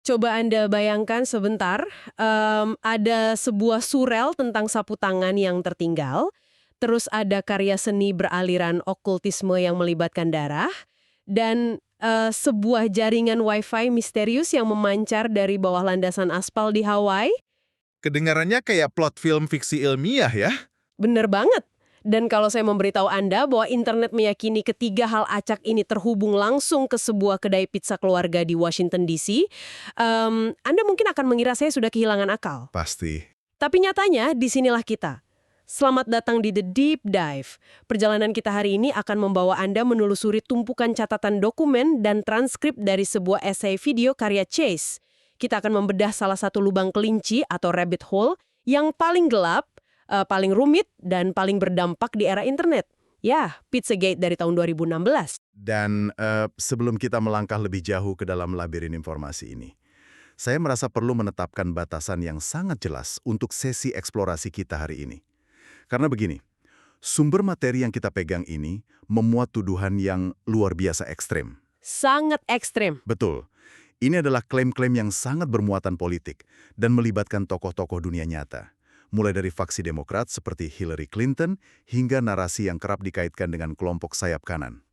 Coba Anda bayangkan sebentar, ada sebuah surel tentang sapu tangan yang tertinggal, terus ada karya seni beraliran okultisme yang melibatkan darah, dan sebuah jaringan Wi-Fi misterius yang memancar dari bawah landasan aspal di Hawaii. Kedengarannya kayak plot film fiksi ilmiah ya. Bener banget. Dan kalau saya memberitahu Anda bahwa internet meyakini ketiga hal acak ini terhubung langsung ke sebuah kedai pizza keluarga di Washington DC, Anda mungkin akan mengira saya sudah kehilangan akal. Pasti. Tapi nyatanya, disinilah kita. Selamat datang di The Deep Dive. Perjalanan kita hari ini akan membawa Anda menelusuri tumpukan catatan dokumen dan transkrip dari sebuah esai video karya Chase. Kita akan membedah salah satu lubang kelinci atau rabbit hole yang paling gelap, paling rumit, dan paling berdampak di era internet. Ya, Pizzagate dari tahun 2016. Dan sebelum kita melangkah lebih jauh ke dalam labirin informasi ini, saya merasa perlu menetapkan batasan yang sangat jelas untuk sesi eksplorasi kita hari ini. Karena begini, sumber materi yang kita pegang ini memuat tuduhan yang luar biasa ekstrem. Sangat ekstrem. Betul. Ini adalah klaim-klaim yang sangat bermuatan politik dan melibatkan tokoh-tokoh dunia nyata. Mulai dari faksi Demokrat seperti Hillary Clinton hingga narasi yang kerap dikaitkan dengan kelompok sayap kanan.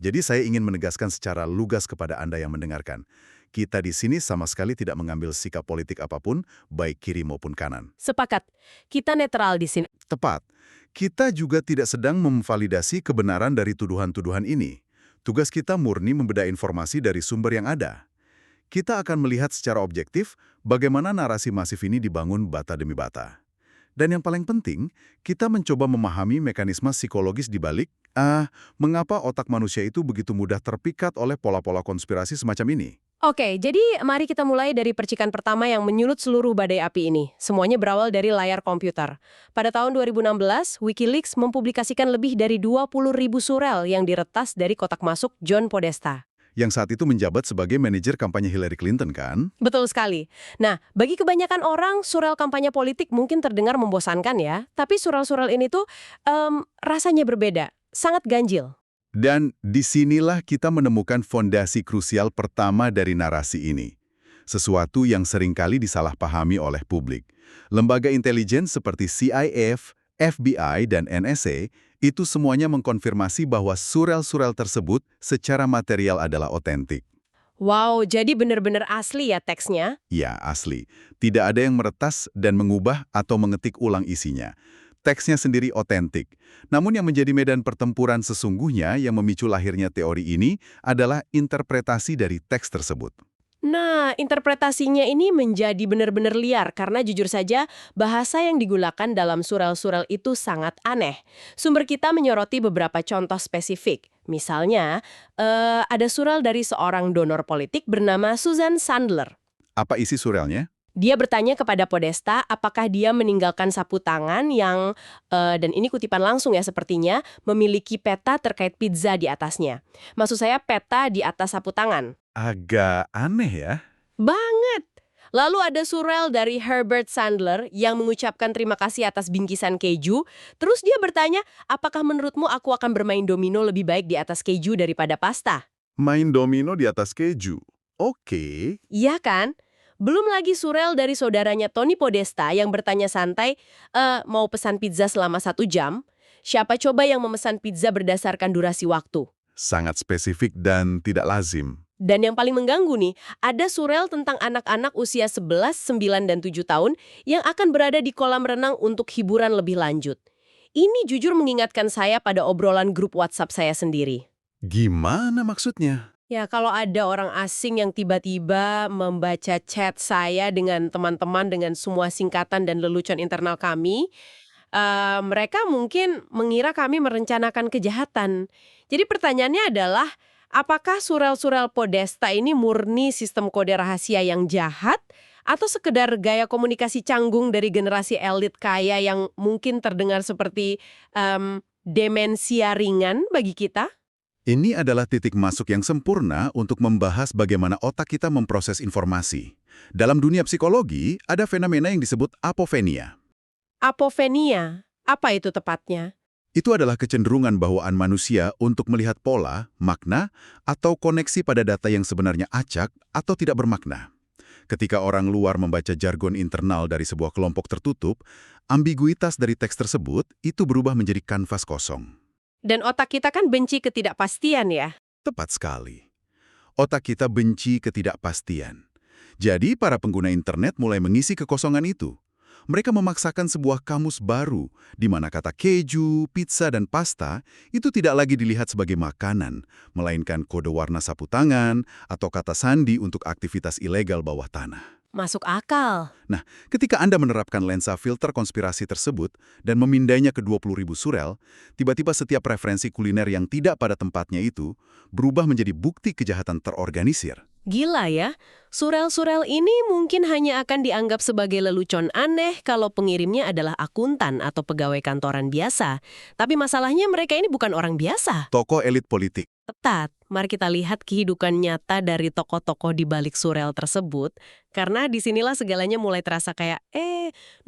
Jadi saya ingin menegaskan secara lugas kepada Anda yang mendengarkan. Kita di sini sama sekali tidak mengambil sikap politik apapun, baik kiri maupun kanan. Sepakat. Kita netral di sini. Tepat. Kita juga tidak sedang memvalidasi kebenaran dari tuduhan-tuduhan ini. Tugas kita murni membeda informasi dari sumber yang ada. Kita akan melihat secara objektif bagaimana narasi masif ini dibangun bata demi bata. Dan yang paling penting, kita mencoba memahami mekanisme psikologis di balik, mengapa otak manusia itu begitu mudah terpikat oleh pola-pola konspirasi semacam ini. Oke, jadi mari kita mulai dari percikan pertama yang menyulut seluruh badai api ini. Semuanya berawal dari layar komputer. Pada tahun 2016, Wikileaks mempublikasikan lebih dari 20.000 surel yang diretas dari kotak masuk John Podesta. Yang saat itu menjabat sebagai manajer kampanye Hillary Clinton, kan? Betul sekali. Nah, bagi kebanyakan orang, surel kampanye politik mungkin terdengar membosankan ya. Tapi surel-surel ini tuh rasanya berbeda, sangat ganjil. Dan disinilah kita menemukan fondasi krusial pertama dari narasi ini. Sesuatu yang seringkali disalahpahami oleh publik. Lembaga intelijen seperti CIA, FBI, dan NSA itu semuanya mengkonfirmasi bahwa surel-surel tersebut secara material adalah otentik. Wow, jadi benar-benar asli ya teksnya? Ya, asli. Tidak ada yang meretas dan mengubah atau mengetik ulang isinya. Teksnya sendiri otentik. Namun yang menjadi medan pertempuran sesungguhnya yang memicu lahirnya teori ini adalah interpretasi dari teks tersebut. Nah, interpretasinya ini menjadi benar-benar liar karena jujur saja bahasa yang digunakan dalam surel-surel itu sangat aneh. Sumber kita menyoroti beberapa contoh spesifik. Misalnya, ada surel dari seorang donor politik bernama Susan Sandler. Apa isi surelnya? Dia bertanya kepada Podesta apakah dia meninggalkan sapu tangan yang, dan ini kutipan langsung ya sepertinya, memiliki peta terkait pizza di atasnya. Maksud saya peta di atas sapu tangan. Agak aneh ya. Banget! Lalu ada surel dari Herbert Sandler yang mengucapkan terima kasih atas bingkisan keju. Terus dia bertanya, apakah menurutmu aku akan bermain domino lebih baik di atas keju daripada pasta? Main domino di atas keju. Oke. Iya kan? Belum lagi surel dari saudaranya Tony Podesta yang bertanya santai, mau pesan pizza selama 1 jam? Siapa coba yang memesan pizza berdasarkan durasi waktu? Sangat spesifik dan tidak lazim. Dan yang paling mengganggu nih, ada surel tentang anak-anak usia 11, 9, dan 7 tahun yang akan berada di kolam renang untuk hiburan lebih lanjut. Ini jujur mengingatkan saya pada obrolan grup WhatsApp saya sendiri. Gimana maksudnya? Ya, kalau ada orang asing yang tiba-tiba membaca chat saya dengan teman-teman dengan semua singkatan dan lelucon internal kami, mereka mungkin mengira kami merencanakan kejahatan. Jadi pertanyaannya adalah, apakah surel-surel Podesta ini murni sistem kode rahasia yang jahat atau sekedar gaya komunikasi canggung dari generasi elit kaya yang mungkin terdengar seperti demensia ringan bagi kita? Ini adalah titik masuk yang sempurna untuk membahas bagaimana otak kita memproses informasi. Dalam dunia psikologi, ada fenomena yang disebut apofenia. Apofenia, apa itu tepatnya? Itu adalah kecenderungan bawaan manusia untuk melihat pola, makna, atau koneksi pada data yang sebenarnya acak atau tidak bermakna. Ketika orang luar membaca jargon internal dari sebuah kelompok tertutup, ambiguitas dari teks tersebut itu berubah menjadi kanvas kosong. Dan otak kita kan benci ketidakpastian ya. Tepat sekali. Otak kita benci ketidakpastian. Jadi, para pengguna internet mulai mengisi kekosongan itu. Mereka memaksakan sebuah kamus baru, di mana kata keju, pizza, dan pasta itu tidak lagi dilihat sebagai makanan, melainkan kode warna sapu tangan atau kata sandi untuk aktivitas ilegal bawah tanah. Masuk akal. Nah, ketika Anda menerapkan lensa filter konspirasi tersebut dan memindainya ke 20.000 surel, tiba-tiba setiap referensi kuliner yang tidak pada tempatnya itu berubah menjadi bukti kejahatan terorganisir. Gila ya, surel-surel ini mungkin hanya akan dianggap sebagai lelucon aneh kalau pengirimnya adalah akuntan atau pegawai kantoran biasa. Tapi masalahnya mereka ini bukan orang biasa. Tokoh elit politik. Tepat, mari kita lihat kehidupan nyata dari tokoh-tokoh di balik surel tersebut, karena disinilah segalanya mulai terasa kayak,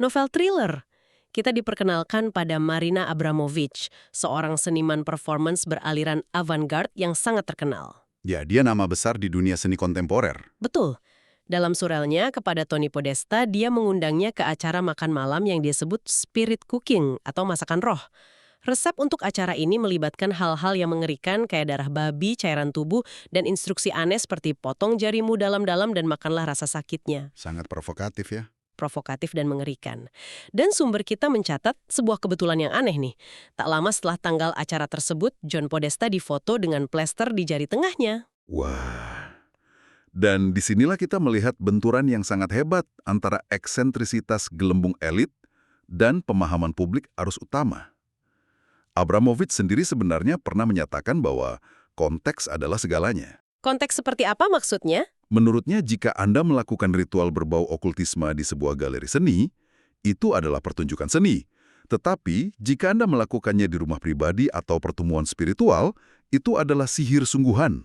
novel thriller. Kita diperkenalkan pada Marina Abramovic, seorang seniman performance beraliran avant-garde yang sangat terkenal. Ya, dia nama besar di dunia seni kontemporer. Betul. Dalam surelnya kepada Tony Podesta, dia mengundangnya ke acara makan malam yang dia sebut spirit cooking atau masakan roh. Resep untuk acara ini melibatkan hal-hal yang mengerikan kayak darah babi, cairan tubuh, dan instruksi aneh seperti potong jarimu dalam-dalam dan makanlah rasa sakitnya. Sangat provokatif ya. Provokatif dan mengerikan. Dan sumber kita mencatat sebuah kebetulan yang aneh nih. Tak lama setelah tanggal acara tersebut, John Podesta difoto dengan plester di jari tengahnya. Wah. Dan disinilah kita melihat benturan yang sangat hebat antara eksentrisitas gelembung elit dan pemahaman publik arus utama. Abramovich sendiri sebenarnya pernah menyatakan bahwa konteks adalah segalanya. Konteks seperti apa maksudnya? Menurutnya, jika Anda melakukan ritual berbau okultisme di sebuah galeri seni, itu adalah pertunjukan seni. Tetapi, jika Anda melakukannya di rumah pribadi atau pertemuan spiritual, itu adalah sihir sungguhan.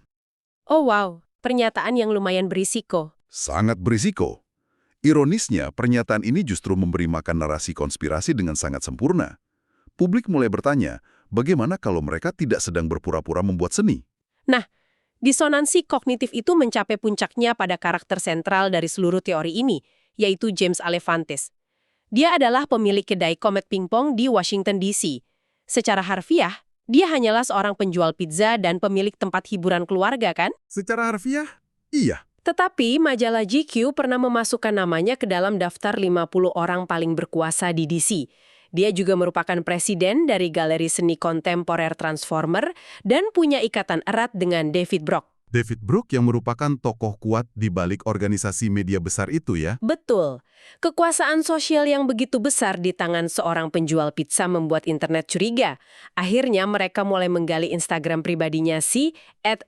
Oh wow, pernyataan yang lumayan berisiko. Sangat berisiko. Ironisnya, pernyataan ini justru memberi makan narasi konspirasi dengan sangat sempurna. Publik mulai bertanya, bagaimana kalau mereka tidak sedang berpura-pura membuat seni? Nah, disonansi kognitif itu mencapai puncaknya pada karakter sentral dari seluruh teori ini, yaitu James Alevantis. Dia adalah pemilik kedai Comet Pingpong di Washington, D.C. Secara harfiah, dia hanyalah seorang penjual pizza dan pemilik tempat hiburan keluarga, kan? Secara harfiah, iya. Tetapi majalah GQ pernah memasukkan namanya ke dalam daftar 50 orang paling berkuasa di DC. Dia juga merupakan presiden dari Galeri Seni Kontemporer Transformer dan punya ikatan erat dengan David Brock. David Brook yang merupakan tokoh kuat di balik organisasi media besar itu ya? Betul. Kekuasaan sosial yang begitu besar di tangan seorang penjual pizza membuat internet curiga. Akhirnya mereka mulai menggali Instagram pribadinya si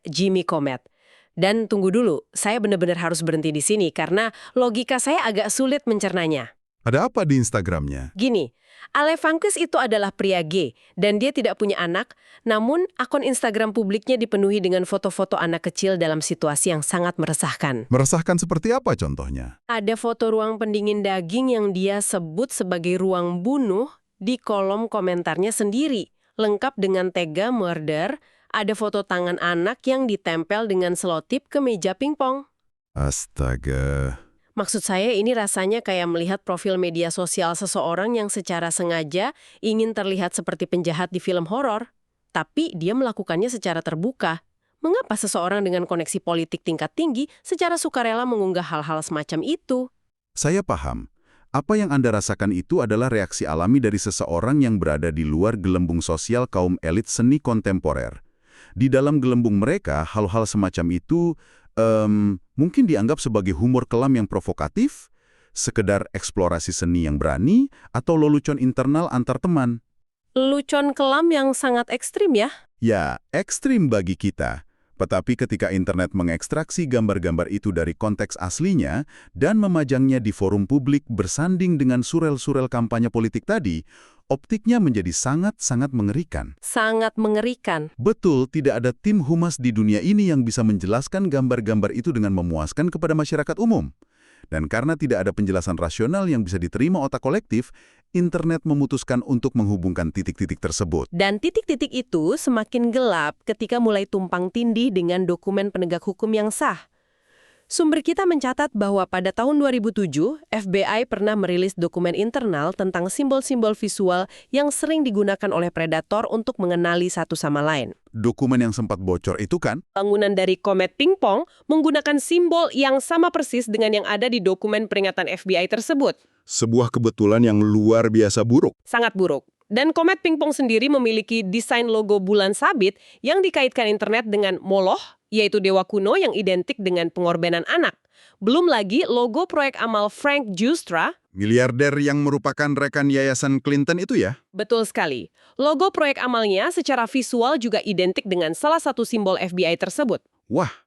@JimmyComet. Dan tunggu dulu, saya benar-benar harus berhenti di sini karena logika saya agak sulit mencernanya. Ada apa di Instagramnya? Gini, Alevantis itu adalah pria gay dan dia tidak punya anak, namun akun Instagram publiknya dipenuhi dengan foto-foto anak kecil dalam situasi yang sangat meresahkan. Meresahkan seperti apa contohnya? Ada foto ruang pendingin daging yang dia sebut sebagai ruang bunuh di kolom komentarnya sendiri, lengkap dengan tega murder. Ada foto tangan anak yang ditempel dengan selotip ke meja pingpong. Astaga. Maksud saya ini rasanya kayak melihat profil media sosial seseorang yang secara sengaja ingin terlihat seperti penjahat di film horor. Tapi dia melakukannya secara terbuka. Mengapa seseorang dengan koneksi politik tingkat tinggi secara sukarela mengunggah hal-hal semacam itu? Saya paham. Apa yang Anda rasakan itu adalah reaksi alami dari seseorang yang berada di luar gelembung sosial kaum elit seni kontemporer. Di dalam gelembung mereka, hal-hal semacam itu mungkin dianggap sebagai humor kelam yang provokatif, sekedar eksplorasi seni yang berani, atau lelucon internal antar teman. Lelucon kelam yang sangat ekstrim ya? Ya, ekstrim bagi kita. Tetapi ketika internet mengekstraksi gambar-gambar itu dari konteks aslinya dan memajangnya di forum publik bersanding dengan surel-surel kampanye politik tadi, optiknya menjadi sangat-sangat mengerikan. Sangat mengerikan. Betul, tidak ada tim humas di dunia ini yang bisa menjelaskan gambar-gambar itu dengan memuaskan kepada masyarakat umum. Dan karena tidak ada penjelasan rasional yang bisa diterima otak kolektif, internet memutuskan untuk menghubungkan titik-titik tersebut. Dan titik-titik itu semakin gelap ketika mulai tumpang tindih dengan dokumen penegak hukum yang sah. Sumber kita mencatat bahwa pada tahun 2007, FBI pernah merilis dokumen internal tentang simbol-simbol visual yang sering digunakan oleh predator untuk mengenali satu sama lain. Dokumen yang sempat bocor itu kan? Bangunan dari komet pingpong menggunakan simbol yang sama persis dengan yang ada di dokumen peringatan FBI tersebut. Sebuah kebetulan yang luar biasa buruk. Sangat buruk. Dan komet pingpong sendiri memiliki desain logo bulan sabit yang dikaitkan internet dengan Moloch, yaitu dewa kuno yang identik dengan pengorbanan anak. Belum lagi logo proyek amal Frank Giustra. Miliarder yang merupakan rekan Yayasan Clinton itu ya? Betul sekali. Logo proyek amalnya secara visual juga identik dengan salah satu simbol FBI tersebut. Wah,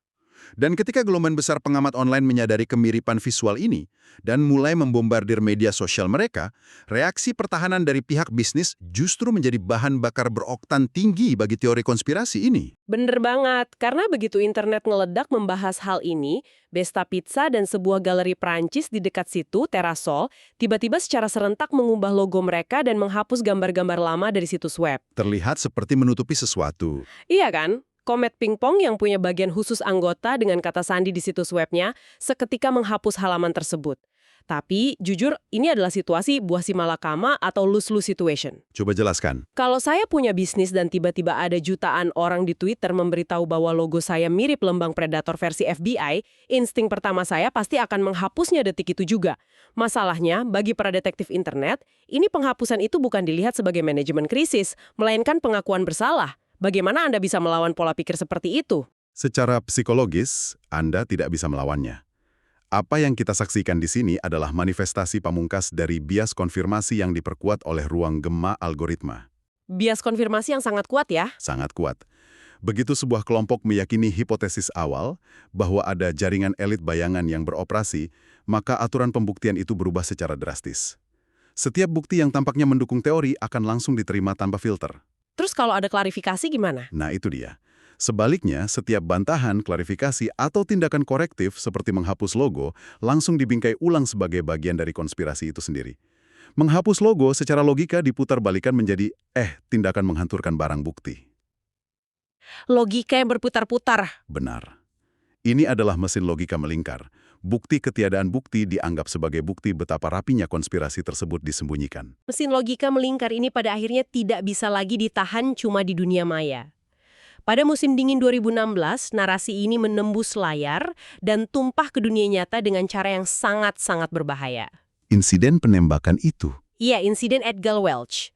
dan ketika gelombang besar pengamat online menyadari kemiripan visual ini dan mulai membombardir media sosial mereka, reaksi pertahanan dari pihak bisnis justru menjadi bahan bakar beroktan tinggi bagi teori konspirasi ini. Bener banget, karena begitu internet ngeledak membahas hal ini, Besta Pizza dan sebuah galeri Prancis di dekat situ, Terasol, tiba-tiba secara serentak mengubah logo mereka dan menghapus gambar-gambar lama dari situs web. Terlihat seperti menutupi sesuatu. Iya kan? Komet Pingpong yang punya bagian khusus anggota dengan kata sandi di situs webnya seketika menghapus halaman tersebut. Tapi, jujur, ini adalah situasi buah si malakama atau lose-lose situation. Coba jelaskan. Kalau saya punya bisnis dan tiba-tiba ada jutaan orang di Twitter memberitahu bahwa logo saya mirip lembang predator versi FBI, insting pertama saya pasti akan menghapusnya detik itu juga. Masalahnya, bagi para detektif internet, ini penghapusan itu bukan dilihat sebagai manajemen krisis, melainkan pengakuan bersalah. Bagaimana Anda bisa melawan pola pikir seperti itu? Secara psikologis, Anda tidak bisa melawannya. Apa yang kita saksikan di sini adalah manifestasi pamungkas dari bias konfirmasi yang diperkuat oleh ruang gema algoritma. Bias konfirmasi yang sangat kuat ya? Sangat kuat. Begitu sebuah kelompok meyakini hipotesis awal bahwa ada jaringan elit bayangan yang beroperasi, maka aturan pembuktian itu berubah secara drastis. Setiap bukti yang tampaknya mendukung teori akan langsung diterima tanpa filter. Terus kalau ada klarifikasi gimana? Nah, itu dia. Sebaliknya, setiap bantahan, klarifikasi, atau tindakan korektif seperti menghapus logo langsung dibingkai ulang sebagai bagian dari konspirasi itu sendiri. Menghapus logo secara logika diputar-balikan menjadi, tindakan menghancurkan barang bukti. Logika yang berputar-putar. Benar. Ini adalah mesin logika melingkar. Bukti ketiadaan bukti dianggap sebagai bukti betapa rapinya konspirasi tersebut disembunyikan. Mesin logika melingkar ini pada akhirnya tidak bisa lagi ditahan cuma di dunia maya. Pada musim dingin 2016, narasi ini menembus layar dan tumpah ke dunia nyata dengan cara yang sangat-sangat berbahaya. Insiden penembakan itu. Iya, insiden Edgar Welch.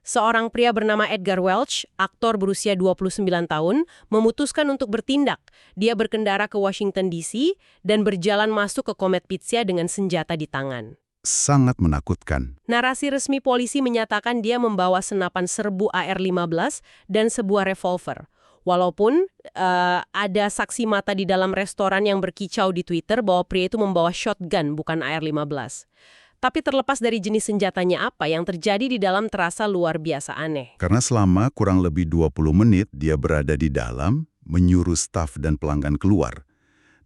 Seorang pria bernama Edgar Welch, aktor berusia 29 tahun, memutuskan untuk bertindak. Dia berkendara ke Washington DC dan berjalan masuk ke Comet Pizza dengan senjata di tangan. Sangat menakutkan. Narasi resmi polisi menyatakan dia membawa senapan serbu AR-15 dan sebuah revolver. Walaupun ada saksi mata di dalam restoran yang berkicau di Twitter bahwa pria itu membawa shotgun bukan AR-15. Tapi terlepas dari jenis senjatanya apa, yang terjadi di dalam terasa luar biasa aneh. Karena selama kurang lebih 20 menit dia berada di dalam, menyuruh staf dan pelanggan keluar.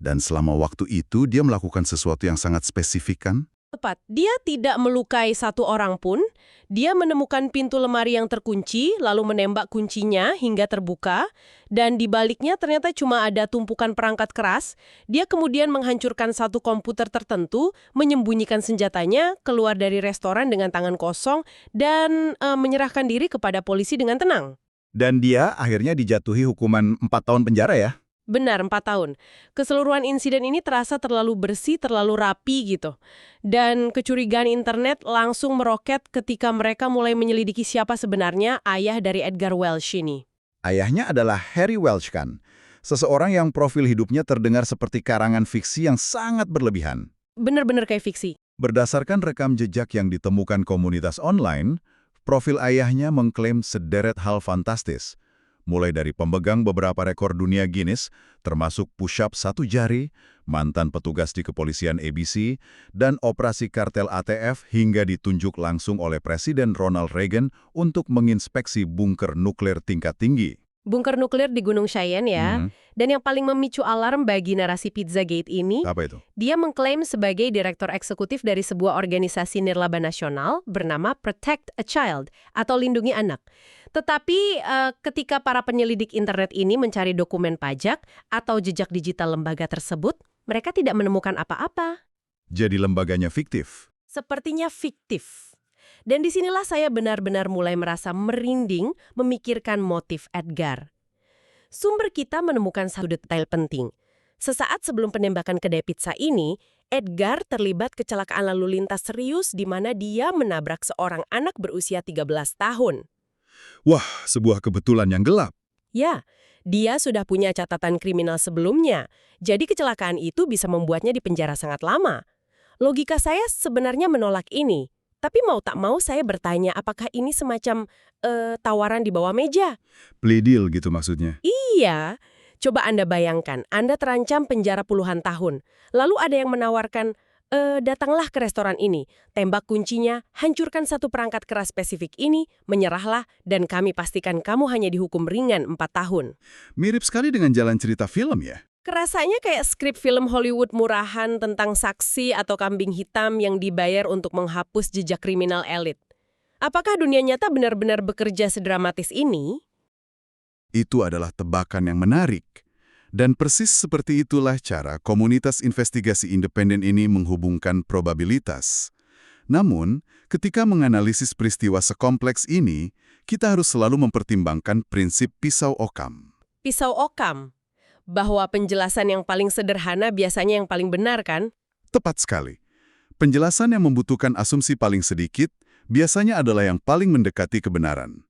Dan selama waktu itu dia melakukan sesuatu yang sangat spesifik kan? Tepat, dia tidak melukai satu orang pun. Dia menemukan pintu lemari yang terkunci, lalu menembak kuncinya hingga terbuka, dan di baliknya ternyata cuma ada tumpukan perangkat keras. Dia kemudian menghancurkan satu komputer tertentu, menyembunyikan senjatanya, keluar dari restoran dengan tangan kosong, dan menyerahkan diri kepada polisi dengan tenang. Dan dia akhirnya dijatuhi hukuman 4 tahun penjara ya? Benar, 4 tahun. Keseluruhan insiden ini terasa terlalu bersih, terlalu rapi gitu. Dan kecurigaan internet langsung meroket ketika mereka mulai menyelidiki siapa sebenarnya ayah dari Edgar Welch ini. Ayahnya adalah Harry Welch kan? Seseorang yang profil hidupnya terdengar seperti karangan fiksi yang sangat berlebihan. Benar-benar kayak fiksi. Berdasarkan rekam jejak yang ditemukan komunitas online, profil ayahnya mengklaim sederet hal fantastis. Mulai dari pemegang beberapa rekor dunia Guinness, termasuk push-up 1 jari, mantan petugas di kepolisian ABC, dan operasi kartel ATF hingga ditunjuk langsung oleh Presiden Ronald Reagan untuk menginspeksi bunker nuklir tingkat tinggi. Bunker nuklir di Gunung Cheyenne ya. Dan yang paling memicu alarm bagi narasi Pizzagate ini, Apa itu? dia mengklaim sebagai direktur eksekutif dari sebuah organisasi nirlaba nasional bernama Protect a Child atau Lindungi Anak. Tetapi ketika para penyelidik internet ini mencari dokumen pajak atau jejak digital lembaga tersebut, mereka tidak menemukan apa-apa. Jadi lembaganya fiktif. Sepertinya fiktif. Dan disinilah saya benar-benar mulai merasa merinding memikirkan motif Edgar. Sumber kita menemukan satu detail penting. Sesaat sebelum penembakan kedai pizza ini, Edgar terlibat kecelakaan lalu lintas serius di mana dia menabrak seorang anak berusia 13 tahun. Wah, sebuah kebetulan yang gelap. Ya, dia sudah punya catatan kriminal sebelumnya, jadi kecelakaan itu bisa membuatnya dipenjara sangat lama. Logika saya sebenarnya menolak ini, tapi mau tak mau saya bertanya apakah ini semacam tawaran di bawah meja? Plea deal gitu maksudnya. Iya, coba Anda bayangkan, Anda terancam penjara puluhan tahun, lalu ada yang menawarkan, datanglah ke restoran ini, tembak kuncinya, hancurkan satu perangkat keras spesifik ini, menyerahlah, dan kami pastikan kamu hanya dihukum ringan 4 tahun. Mirip sekali dengan jalan cerita film ya. Kerasanya kayak skrip film Hollywood murahan tentang saksi atau kambing hitam yang dibayar untuk menghapus jejak kriminal elit. Apakah dunia nyata benar-benar bekerja sedramatis ini? Itu adalah tebakan yang menarik. Dan persis seperti itulah cara komunitas investigasi independen ini menghubungkan probabilitas. Namun, ketika menganalisis peristiwa sekompleks ini, kita harus selalu mempertimbangkan prinsip pisau Occam. Pisau Occam. Bahwa penjelasan yang paling sederhana biasanya yang paling benar, kan? Tepat sekali. Penjelasan yang membutuhkan asumsi paling sedikit biasanya adalah yang paling mendekati kebenaran.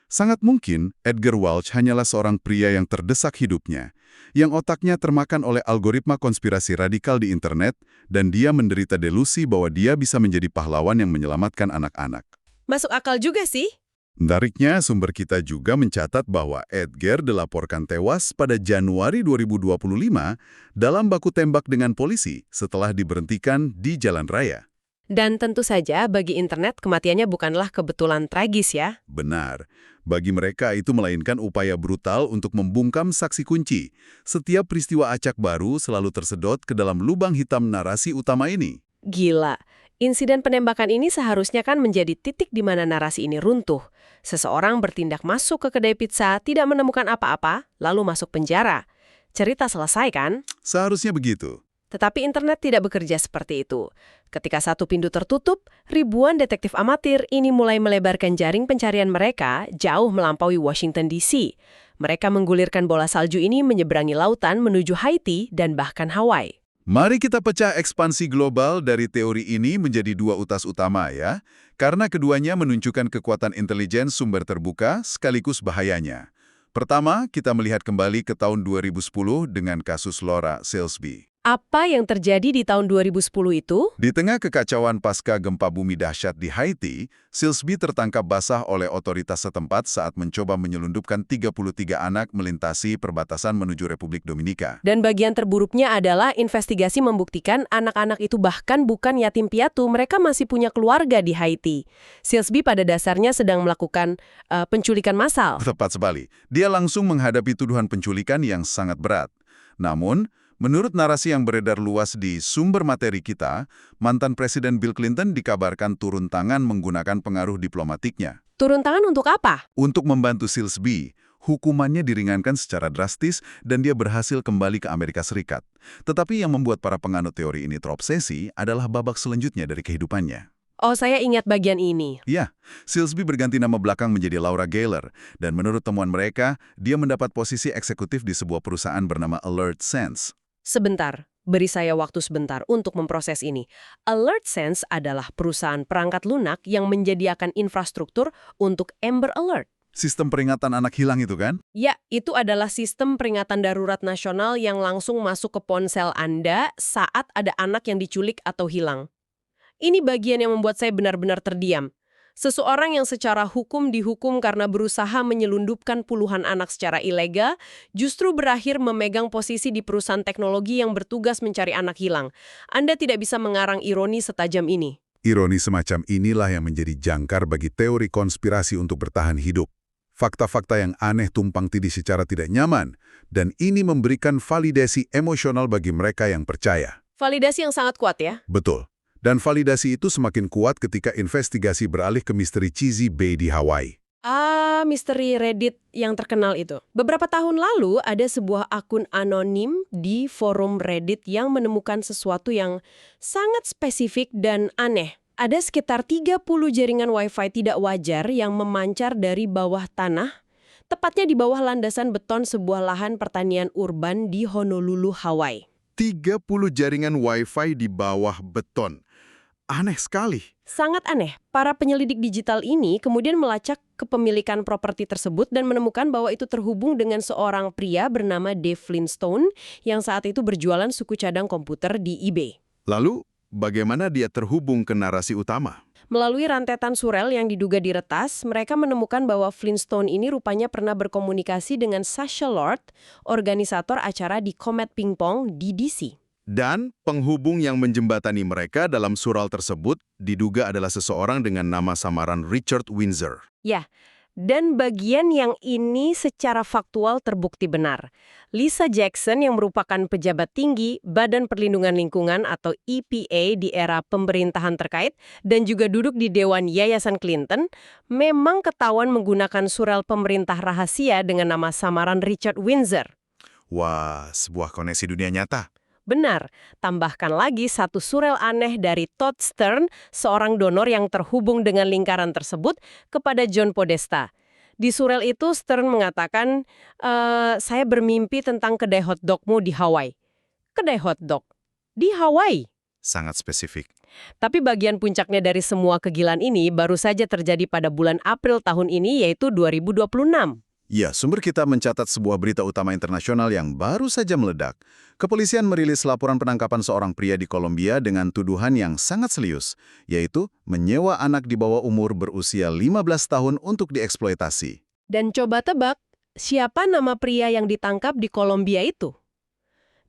Sangat mungkin Edgar Walsh hanyalah seorang pria yang terdesak hidupnya, yang otaknya termakan oleh algoritma konspirasi radikal di internet, dan dia menderita delusi bahwa dia bisa menjadi pahlawan yang menyelamatkan anak-anak. Masuk akal juga sih. Menariknya, sumber kita juga mencatat bahwa Edgar dilaporkan tewas pada Januari 2025 dalam baku tembak dengan polisi setelah diberhentikan di jalan raya. Dan tentu saja bagi internet kematiannya bukanlah kebetulan tragis ya. Benar. Bagi mereka itu melainkan upaya brutal untuk membungkam saksi kunci. Setiap peristiwa acak baru selalu tersedot ke dalam lubang hitam narasi utama ini. Gila. Insiden penembakan ini seharusnya kan menjadi titik di mana narasi ini runtuh. Seseorang bertindak masuk ke kedai pizza, tidak menemukan apa-apa, lalu masuk penjara. Cerita selesai kan? Seharusnya begitu. Tetapi internet tidak bekerja seperti itu. Ketika satu pintu tertutup, ribuan detektif amatir ini mulai melebarkan jaring pencarian mereka jauh melampaui Washington DC. Mereka menggulirkan bola salju ini menyeberangi lautan menuju Haiti dan bahkan Hawaii. Mari kita pecah ekspansi global dari teori ini menjadi dua utas utama ya, karena keduanya menunjukkan kekuatan intelijen sumber terbuka sekaligus bahayanya. Pertama, kita melihat kembali ke tahun 2010 dengan kasus Laura Silsby. Apa yang terjadi di tahun 2010 itu? Di tengah kekacauan pasca gempa bumi dahsyat di Haiti, Silsby tertangkap basah oleh otoritas setempat saat mencoba menyelundupkan 33 anak melintasi perbatasan menuju Republik Dominika. Dan bagian terburuknya adalah investigasi membuktikan anak-anak itu bahkan bukan yatim piatu, mereka masih punya keluarga di Haiti. Silsby pada dasarnya sedang melakukan penculikan massal. Tepat sekali. Dia langsung menghadapi tuduhan penculikan yang sangat berat. Namun, menurut narasi yang beredar luas di sumber materi kita, mantan Presiden Bill Clinton dikabarkan turun tangan menggunakan pengaruh diplomatiknya. Turun tangan untuk apa? Untuk membantu Silsby, hukumannya diringankan secara drastis dan dia berhasil kembali ke Amerika Serikat. Tetapi yang membuat para penganut teori ini terobsesi adalah babak selanjutnya dari kehidupannya. Oh, saya ingat bagian ini. Ya, Silsby berganti nama belakang menjadi Laura Geller, dan menurut temuan mereka, dia mendapat posisi eksekutif di sebuah perusahaan bernama Alert Sense. Sebentar, beri saya waktu sebentar untuk memproses ini. Alert Sense adalah perusahaan perangkat lunak yang menyediakan infrastruktur untuk Amber Alert. Sistem peringatan anak hilang itu kan? Ya, itu adalah sistem peringatan darurat nasional yang langsung masuk ke ponsel Anda saat ada anak yang diculik atau hilang. Ini bagian yang membuat saya benar-benar terdiam. Seseorang yang secara hukum dihukum karena berusaha menyelundupkan puluhan anak secara ilegal, justru berakhir memegang posisi di perusahaan teknologi yang bertugas mencari anak hilang. Anda tidak bisa mengarang ironi setajam ini. Ironi semacam inilah yang menjadi jangkar bagi teori konspirasi untuk bertahan hidup. Fakta-fakta yang aneh tumpang tindih secara tidak nyaman, dan ini memberikan validasi emosional bagi mereka yang percaya. Validasi yang sangat kuat ya? Betul. Dan validasi itu semakin kuat ketika investigasi beralih ke misteri Cheesy Bay di Hawaii. misteri Reddit yang terkenal itu. Beberapa tahun lalu ada sebuah akun anonim di forum Reddit yang menemukan sesuatu yang sangat spesifik dan aneh. Ada sekitar 30 jaringan Wi-Fi tidak wajar yang memancar dari bawah tanah, tepatnya di bawah landasan beton sebuah lahan pertanian urban di Honolulu, Hawaii. 30 jaringan Wi-Fi di bawah beton. Aneh sekali. Sangat aneh. Para penyelidik digital ini kemudian melacak kepemilikan properti tersebut dan menemukan bahwa itu terhubung dengan seorang pria bernama Dave Flintstone yang saat itu berjualan suku cadang komputer di eBay. Lalu, bagaimana dia terhubung ke narasi utama? Melalui rentetan surel yang diduga diretas, mereka menemukan bahwa Flintstone ini rupanya pernah berkomunikasi dengan Sasha Lord, organisator acara di Comet Ping Pong di DC. Dan penghubung yang menjembatani mereka dalam surel tersebut diduga adalah seseorang dengan nama samaran Richard Windsor. Ya, dan bagian yang ini secara faktual terbukti benar. Lisa Jackson yang merupakan pejabat tinggi Badan Perlindungan Lingkungan atau EPA di era pemerintahan terkait dan juga duduk di Dewan Yayasan Clinton, memang ketahuan menggunakan surel pemerintah rahasia dengan nama samaran Richard Windsor. Wah, sebuah koneksi dunia nyata. Benar, tambahkan lagi satu surel aneh dari Todd Stern, seorang donor yang terhubung dengan lingkaran tersebut, kepada John Podesta. Di surel itu Stern mengatakan, saya bermimpi tentang kedai hotdogmu di Hawaii. Kedai hotdog? Di Hawaii? Sangat spesifik. Tapi bagian puncaknya dari semua kegilaan ini baru saja terjadi pada bulan April tahun ini, yaitu 2026. Ya, sumber kita mencatat sebuah berita utama internasional yang baru saja meledak. Kepolisian merilis laporan penangkapan seorang pria di Kolombia dengan tuduhan yang sangat serius, yaitu menyewa anak di bawah umur berusia 15 tahun untuk dieksploitasi. Dan coba tebak, siapa nama pria yang ditangkap di Kolombia itu?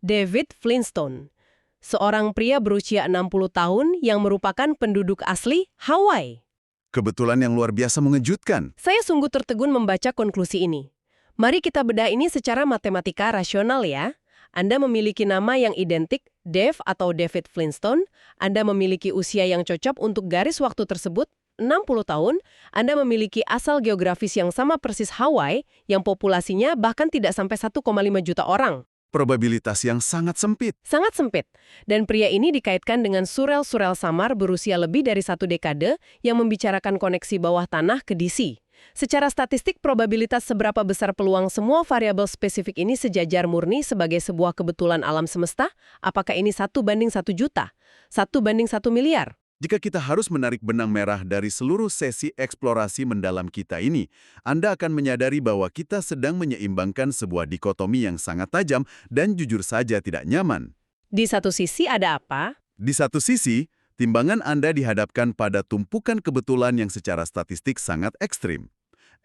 David Flintstone, seorang pria berusia 60 tahun yang merupakan penduduk asli Hawaii. Kebetulan yang luar biasa mengejutkan. Saya sungguh tertegun membaca konklusi ini. Mari kita bedah ini secara matematika rasional ya. Anda memiliki nama yang identik, Dave atau David Flintstone. Anda memiliki usia yang cocok untuk garis waktu tersebut, 60 tahun. Anda memiliki asal geografis yang sama persis Hawaii, yang populasinya bahkan tidak sampai 1,5 juta orang. Probabilitas yang sangat sempit. Sangat sempit. Dan pria ini dikaitkan dengan surel-surel samar berusia lebih dari 1 dekade yang membicarakan koneksi bawah tanah ke DC. Secara statistik, probabilitas seberapa besar peluang semua variabel spesifik ini sejajar murni sebagai sebuah kebetulan alam semesta? Apakah ini 1:1 juta? 1:1 miliar? Jika kita harus menarik benang merah dari seluruh sesi eksplorasi mendalam kita ini, Anda akan menyadari bahwa kita sedang menyeimbangkan sebuah dikotomi yang sangat tajam dan jujur saja tidak nyaman. Di satu sisi ada apa? Di satu sisi, timbangan Anda dihadapkan pada tumpukan kebetulan yang secara statistik sangat ekstrim.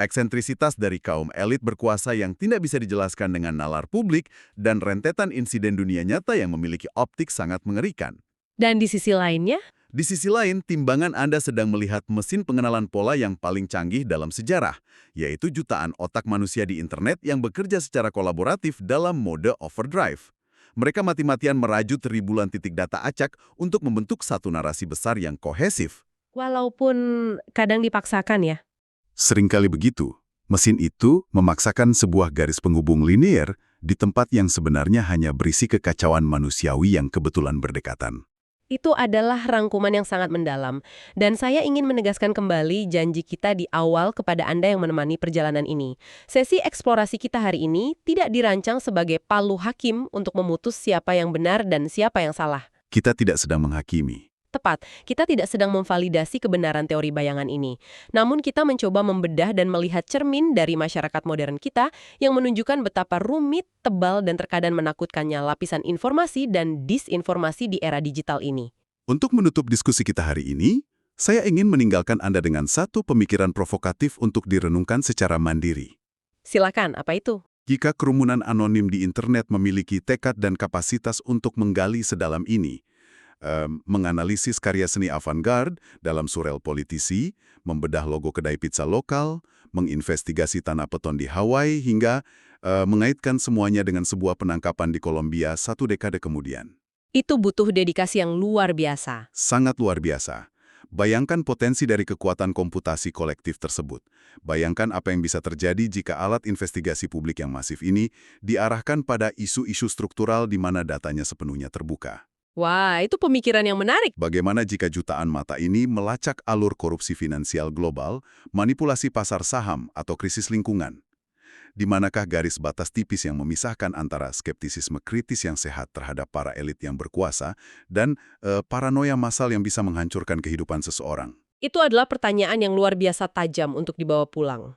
Eksentrisitas dari kaum elit berkuasa yang tidak bisa dijelaskan dengan nalar publik dan rentetan insiden dunia nyata yang memiliki optik sangat mengerikan. Dan di sisi lainnya? Di sisi lain, timbangan Anda sedang melihat mesin pengenalan pola yang paling canggih dalam sejarah, yaitu jutaan otak manusia di internet yang bekerja secara kolaboratif dalam mode overdrive. Mereka mati-matian merajut ribuan titik data acak untuk membentuk satu narasi besar yang kohesif. Walaupun kadang dipaksakan ya. Seringkali begitu, mesin itu memaksakan sebuah garis penghubung linier di tempat yang sebenarnya hanya berisi kekacauan manusiawi yang kebetulan berdekatan. Itu adalah rangkuman yang sangat mendalam. Dan saya ingin menegaskan kembali janji kita di awal kepada Anda yang menemani perjalanan ini. Sesi eksplorasi kita hari ini tidak dirancang sebagai palu hakim untuk memutus siapa yang benar dan siapa yang salah. Kita tidak sedang menghakimi. Tepat, kita tidak sedang memvalidasi kebenaran teori bayangan ini. Namun kita mencoba membedah dan melihat cermin dari masyarakat modern kita yang menunjukkan betapa rumit, tebal, dan terkadang menakutkannya lapisan informasi dan disinformasi di era digital ini. Untuk menutup diskusi kita hari ini, saya ingin meninggalkan Anda dengan satu pemikiran provokatif untuk direnungkan secara mandiri. Silakan, apa itu? Jika kerumunan anonim di internet memiliki tekad dan kapasitas untuk menggali sedalam ini, menganalisis karya seni avant-garde dalam surel politisi, membedah logo kedai pizza lokal, menginvestigasi tanah beton di Hawaii, hingga mengaitkan semuanya dengan sebuah penangkapan di Kolombia 1 dekade kemudian. Itu butuh dedikasi yang luar biasa. Sangat luar biasa. Bayangkan potensi dari kekuatan komputasi kolektif tersebut. Bayangkan apa yang bisa terjadi jika alat investigasi publik yang masif ini diarahkan pada isu-isu struktural di mana datanya sepenuhnya terbuka. Wah, itu pemikiran yang menarik. Bagaimana jika jutaan mata ini melacak alur korupsi finansial global, manipulasi pasar saham, atau krisis lingkungan? Di manakah garis batas tipis yang memisahkan antara skeptisisme kritis yang sehat terhadap para elit yang berkuasa dan paranoia massal yang bisa menghancurkan kehidupan seseorang? Itu adalah pertanyaan yang luar biasa tajam untuk dibawa pulang.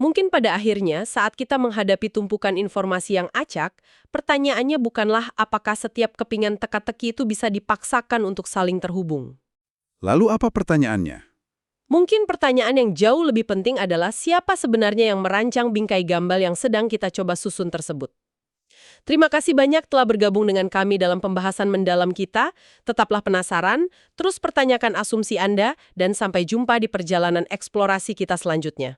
Mungkin pada akhirnya, saat kita menghadapi tumpukan informasi yang acak, pertanyaannya bukanlah apakah setiap kepingan teka-teki itu bisa dipaksakan untuk saling terhubung. Lalu apa pertanyaannya? Mungkin pertanyaan yang jauh lebih penting adalah siapa sebenarnya yang merancang bingkai gambal yang sedang kita coba susun tersebut. Terima kasih banyak telah bergabung dengan kami dalam pembahasan mendalam kita. Tetaplah penasaran, terus pertanyakan asumsi Anda, dan sampai jumpa di perjalanan eksplorasi kita selanjutnya.